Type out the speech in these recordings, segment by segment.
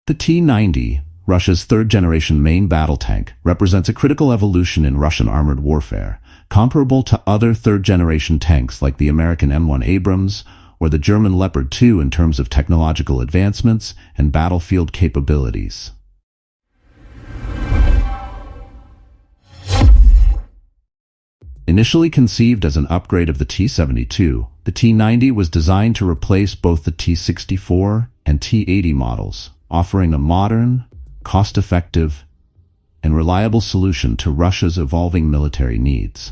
The T-90, Russia's third-generation main battle tank, represents a critical evolution in Russian armored warfare, comparable to other third-generation tanks like the American M1 Abrams or the German Leopard 2 in terms of technological advancements and battlefield capabilities. Initially conceived as an upgrade of the T-72, the T-90 was designed to replace both the T-64 and T-80 models, offering a modern, cost-effective, and reliable solution to Russia's evolving military needs.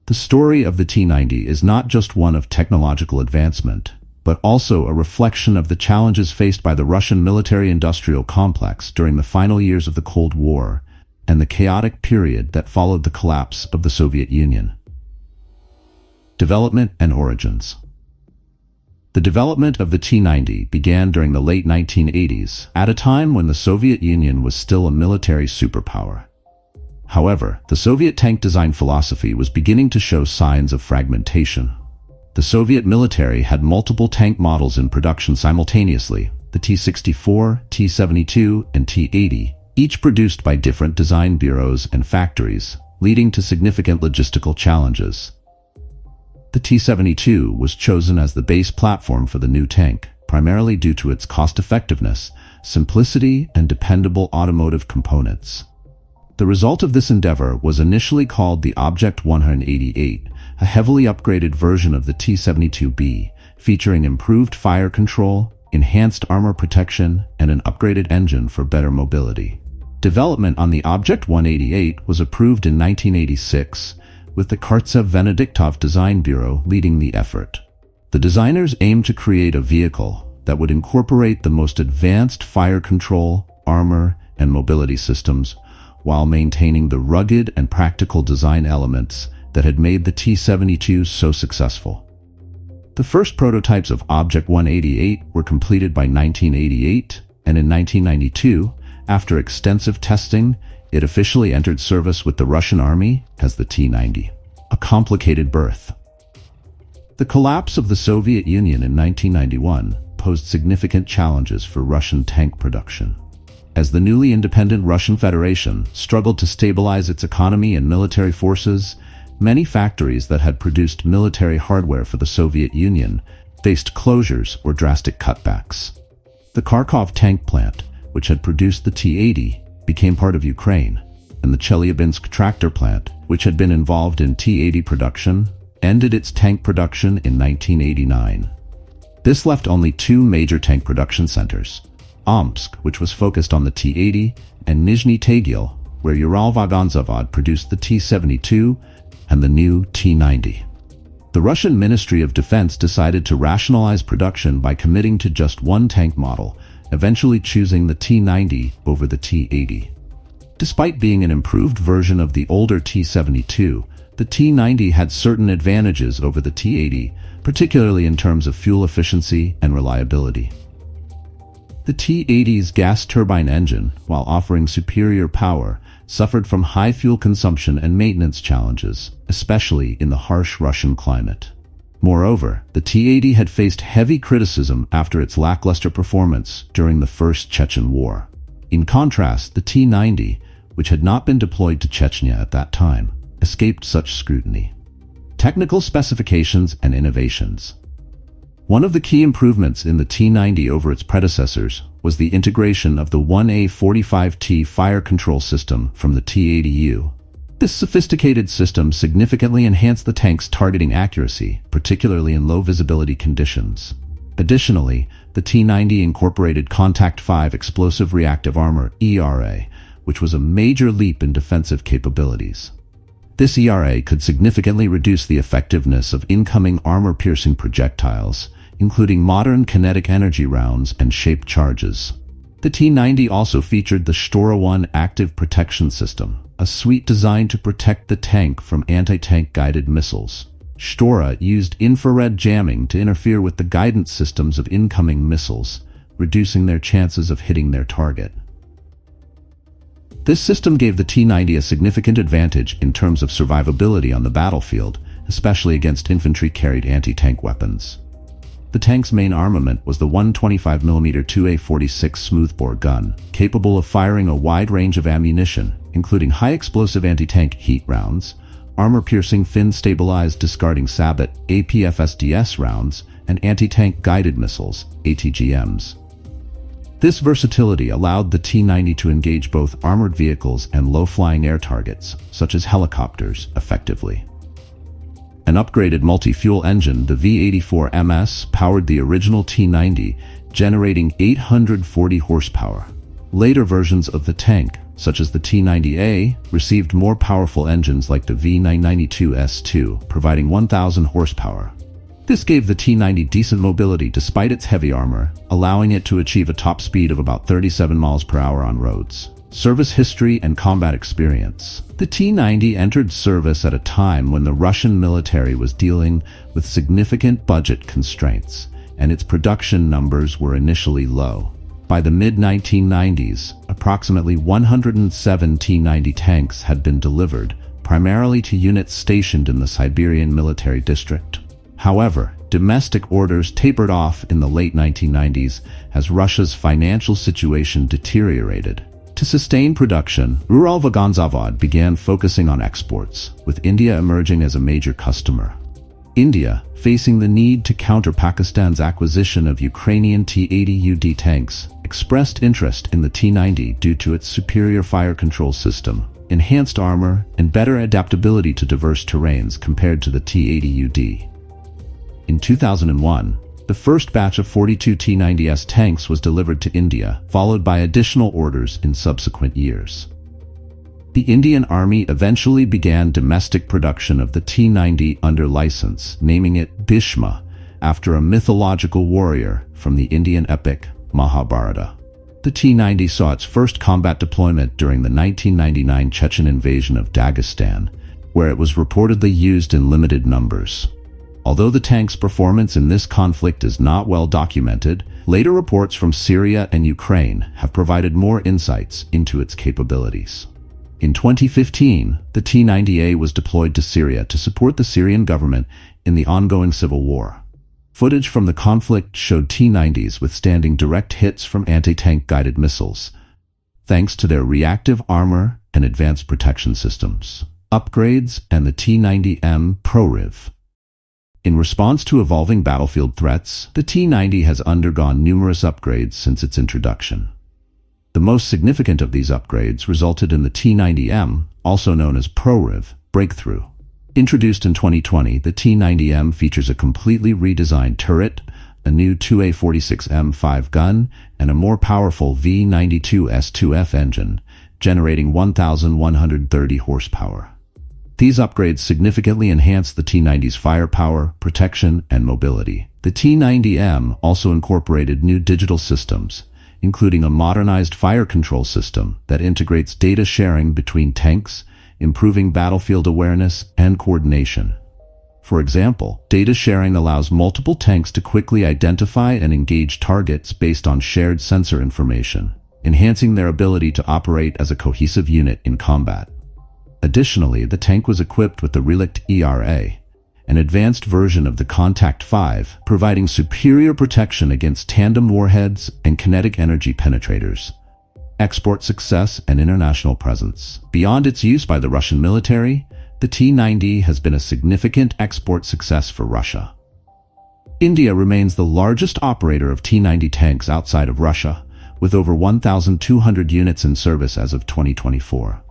The story of the T-90 is not just one of technological advancement, but also a reflection of the challenges faced by the Russian military-industrial complex during the final years of the Cold War and the chaotic period that followed the collapse of the Soviet Union. Development and origins. The development of the T-90 began during the late 1980s, at a time when the Soviet Union was still a military superpower. However, the Soviet tank design philosophy was beginning to show signs of fragmentation. The Soviet military had multiple tank models in production simultaneously, the T-64, T-72, and T-80, each produced by different design bureaus and factories, leading to significant logistical challenges. The T-72 was chosen as the base platform for the new tank, primarily due to its cost-effectiveness, simplicity, and dependable automotive components. The result of this endeavor was initially called the Object 188, a heavily upgraded version of the T-72B, featuring improved fire control, enhanced armor protection, and an upgraded engine for better mobility. Development on the Object 188 was approved in 1986, with the Kartsev-Venediktov Design Bureau leading the effort. The designers aimed to create a vehicle that would incorporate the most advanced fire control, armor, and mobility systems, while maintaining the rugged and practical design elements that had made the T-72 so successful. The first prototypes of Object 188 were completed by 1988, and in 1992, after extensive testing, it officially entered service with the Russian Army as the T-90. A complicated birth. The collapse of the Soviet Union in 1991 posed significant challenges for Russian tank production. As the newly independent Russian Federation struggled to stabilize its economy and military forces, many factories that had produced military hardware for the Soviet Union faced closures or drastic cutbacks. The Kharkov tank plant, which had produced the T-80, became part of Ukraine, and the Chelyabinsk tractor plant, which had been involved in T-80 production, ended its tank production in 1989. This left only two major tank production centers, Omsk, which was focused on the T-80, and Nizhny Tagil, where Uralvagonzavod produced the T-72 and the new T-90. The Russian Ministry of Defense decided to rationalize production by committing to just one tank model, eventually choosing the T-90 over the T-80. Despite being an improved version of the older T-72, the T-90 had certain advantages over the T-80, particularly in terms of fuel efficiency and reliability. The T-80's gas turbine engine, while offering superior power, suffered from high fuel consumption and maintenance challenges, especially in the harsh Russian climate. Moreover, the T-80 had faced heavy criticism after its lackluster performance during the First Chechen War. In contrast, the T-90, which had not been deployed to Chechnya at that time, escaped such scrutiny. Technical specifications and innovations. One of the key improvements in the T-90 over its predecessors was the integration of the 1A45T fire control system from the T-80U. This sophisticated system significantly enhanced the tank's targeting accuracy, particularly in low-visibility conditions. Additionally, the T-90 incorporated Contact 5 explosive reactive armor (ERA), which was a major leap in defensive capabilities. This ERA could significantly reduce the effectiveness of incoming armor-piercing projectiles, including modern kinetic energy rounds and shaped charges. The T-90 also featured the Shtora 1 active protection system, a suite designed to protect the tank from anti-tank guided missiles. Shtora used infrared jamming to interfere with the guidance systems of incoming missiles, reducing their chances of hitting their target. This system gave the T-90 a significant advantage in terms of survivability on the battlefield, especially against infantry-carried anti-tank weapons. The tank's main armament was the 125mm 2A46 smoothbore gun, capable of firing a wide range of ammunition, including high-explosive anti-tank heat rounds, armor-piercing fin-stabilized discarding sabot APFSDS rounds, and anti-tank guided missiles ATGMs. This versatility allowed the T-90 to engage both armored vehicles and low-flying air targets, such as helicopters, effectively. An upgraded multi-fuel engine, the V84MS, powered the original T-90, generating 840 horsepower. Later versions of the tank, such as the T-90A, received more powerful engines like the V992S2, providing 1,000 horsepower. This gave the T-90 decent mobility despite its heavy armor, allowing it to achieve a top speed of about 37 miles per hour on roads. Service history and combat experience. The T-90 entered service at a time when the Russian military was dealing with significant budget constraints, and its production numbers were initially low. By the mid-1990s, approximately 107 T-90 tanks had been delivered, primarily to units stationed in the Siberian Military District. However, domestic orders tapered off in the late 1990s as Russia's financial situation deteriorated. To sustain production, Uralvagonzavod began focusing on exports, with India emerging as a major customer. India, facing the need to counter Pakistan's acquisition of Ukrainian T-80UD tanks, expressed interest in the T-90 due to its superior fire control system, enhanced armor, and better adaptability to diverse terrains compared to the T-80UD. In 2001, the first batch of 42 T-90S tanks was delivered to India, followed by additional orders in subsequent years. The Indian Army eventually began domestic production of the T-90 under license, naming it Bhishma, after a mythological warrior from the Indian epic Mahabharata. The T-90 saw its first combat deployment during the 1999 Chechen invasion of Dagestan, where it was reportedly used in limited numbers. Although the tank's performance in this conflict is not well documented, later reports from Syria and Ukraine have provided more insights into its capabilities. In 2015, the T-90A was deployed to Syria to support the Syrian government in the ongoing civil war. Footage from the conflict showed T-90s withstanding direct hits from anti-tank guided missiles, thanks to their reactive armor and advanced protection systems. Upgrades and the T-90M ProRiv. In response to evolving battlefield threats, the T-90 has undergone numerous upgrades since its introduction. The most significant of these upgrades resulted in the T-90M, also known as ProRiv, breakthrough. Introduced in 2020, the T-90M features a completely redesigned turret, a new 2A46M5 gun, and a more powerful V92S2F engine, generating 1,130 horsepower. These upgrades significantly enhance the T-90's firepower, protection, and mobility. The T-90M also incorporated new digital systems, including a modernized fire control system that integrates data sharing between tanks, improving battlefield awareness and coordination. For example, data sharing allows multiple tanks to quickly identify and engage targets based on shared sensor information, enhancing their ability to operate as a cohesive unit in combat. Additionally, the tank was equipped with the Relict ERA, an advanced version of the Contact 5, providing superior protection against tandem warheads and kinetic energy penetrators. Export success and international presence. Beyond its use by the Russian military, the T-90 has been a significant export success for Russia. India remains the largest operator of T-90 tanks outside of Russia, with over 1,200 units in service as of 2024.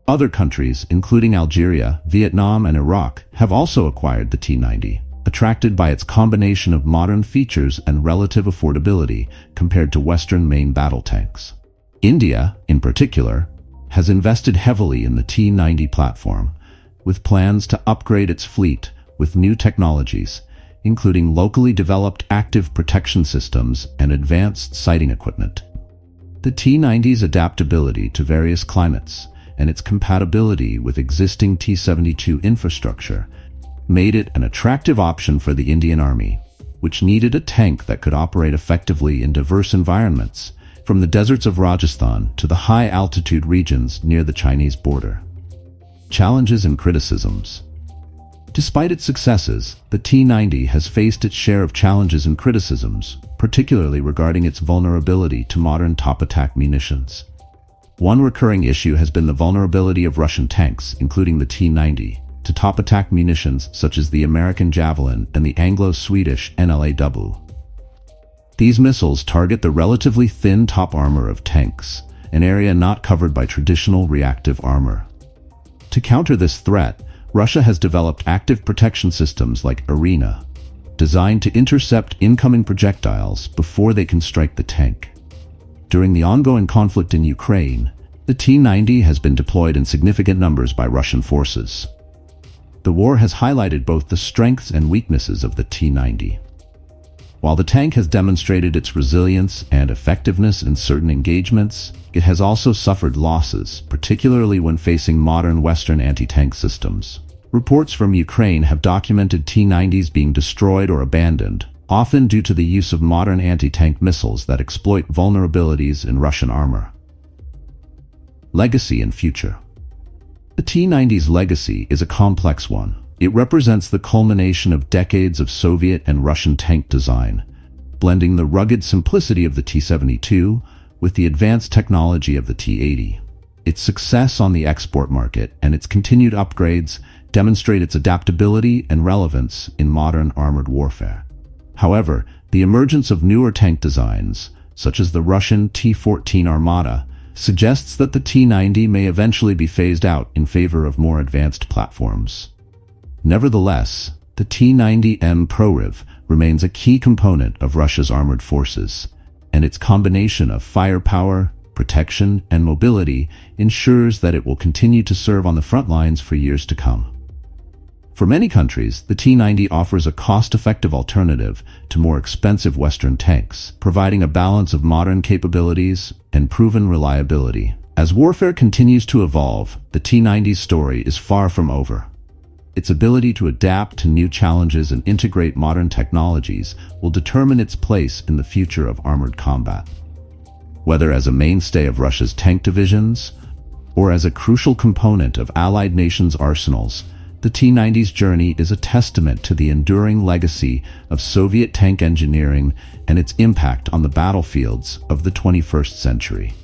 Other countries, including Algeria, Vietnam, and Iraq, have also acquired the T-90, attracted by its combination of modern features and relative affordability compared to Western main battle tanks. India, in particular, has invested heavily in the T-90 platform, with plans to upgrade its fleet with new technologies, including locally developed active protection systems and advanced sighting equipment. The T-90's adaptability to various climates and its compatibility with existing T-72 infrastructure made it an attractive option for the Indian Army, which needed a tank that could operate effectively in diverse environments, from the deserts of Rajasthan to the high-altitude regions near the Chinese border. Challenges and criticisms. Despite its successes, the T-90 has faced its share of challenges and criticisms, particularly regarding its vulnerability to modern top-attack munitions. One recurring issue has been the vulnerability of Russian tanks, including the T-90, to top-attack munitions such as the American Javelin and the Anglo-Swedish NLAW. These missiles target the relatively thin top armor of tanks, an area not covered by traditional reactive armor. To counter this threat, Russia has developed active protection systems like Arena, designed to intercept incoming projectiles before they can strike the tank. During the ongoing conflict in Ukraine, the T-90 has been deployed in significant numbers by Russian forces. The war has highlighted both the strengths and weaknesses of the T-90. While the tank has demonstrated its resilience and effectiveness in certain engagements, it has also suffered losses, particularly when facing modern Western anti-tank systems. Reports from Ukraine have documented T-90s being destroyed or abandoned, often due to the use of modern anti-tank missiles that exploit vulnerabilities in Russian armor. Legacy and future. The T-90's legacy is a complex one. It represents the culmination of decades of Soviet and Russian tank design, blending the rugged simplicity of the T-72 with the advanced technology of the T-80. Its success on the export market and its continued upgrades demonstrate its adaptability and relevance in modern armored warfare. However, the emergence of newer tank designs, such as the Russian T-14 Armata, suggests that the T-90 may eventually be phased out in favor of more advanced platforms. Nevertheless, the T-90M Prorv remains a key component of Russia's armored forces, and its combination of firepower, protection, and mobility ensures that it will continue to serve on the front lines for years to come. For many countries, the T-90 offers a cost-effective alternative to more expensive Western tanks, providing a balance of modern capabilities and proven reliability. As warfare continues to evolve, the T-90's story is far from over. Its ability to adapt to new challenges and integrate modern technologies will determine its place in the future of armored combat. Whether as a mainstay of Russia's tank divisions or as a crucial component of allied nations' arsenals, the T-90's journey is a testament to the enduring legacy of Soviet tank engineering and its impact on the battlefields of the 21st century.